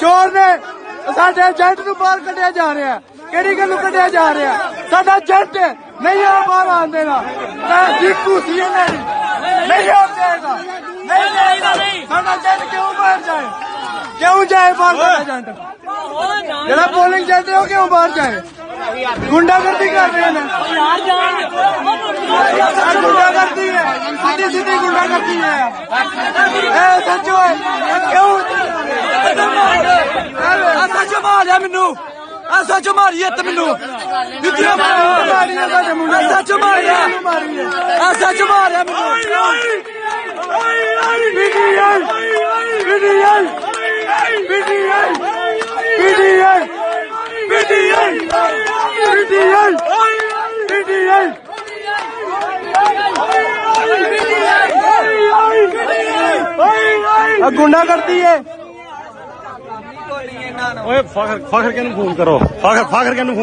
ਚੋਰ ਨੇ ਸਾਡੇ ਏਜੰਟ ਨੂੰ ਬਾਹਰ ਕੱਢਿਆ ਜਾ ਰਿਹਾ। ਕਿਹੜੀ ਗੱਲ ਨੂੰ ਕੱਢਿਆ ਜਾ ਰਿਹਾ? ਸਾਡਾ ਏਜੰਟ ਨਹੀਂ ਆ ਬਾਹਰ ਆਉਣ ਦੇਗਾ। ਦੀਪੂ ਸੀ ਇਹਨਾਂ ਦੀ ਨਹੀਂ ਆਉਣ ਦੇਗਾ। ਨਹੀਂ ਸਾਡਾ ਏਜੰਟ ਕਿਉਂ ਬਾਹਰ ਜਾਏ? ਕਿਉਂ ਜਾਏ ਬਾਹਰ ਸਾਡਾ ਏਜੰਟ? ਜਿਹੜਾ ਪੋਲਿੰਗ ਏਜੰਟ ਉਹ ਕਿਉਂ ਬਾਹਰ ਜਾਏ? ਗੁੰਡਾਗਰਦੀ ਕਰ ਰਹੇ ਨੇ। ਗੁੰਡਾਗਰਦੀ ਹੈ, ਸਿੱਧੀ ਸਿੱਧੀ ਗੁੰਡਾਗਰਦੀ ਹੈ। ਇਹ ਸੱਚੋ ਕਿਉਂ ਸੱਚ ਮਾਰਿਆ ਮੈਨੂੰ? ਸੱਚ ਮਾਰੀ ਇੱਥੇ ਮੈਨੂੰ ਜੁੱਤੀਆਂ ਮਾਰੀਆਂ ਸਾਡੇ ਮੁੰਡੇ। ਸੱਚ ਮਾਰਿਆ ਸੱਚ ਮਾਰਿਆ ਮੈਨੂੰ। PTI PTI PTI PTI PTI PTI PTI ਗੁੰਡਾ ਕਰਦੀ ਹੈ। ਓਏ ਫਖਰ ਕਿਹਨੂੰ ਫੋਨ ਕਰੋ, ਫਖਰ ਕਿਹਨੂੰ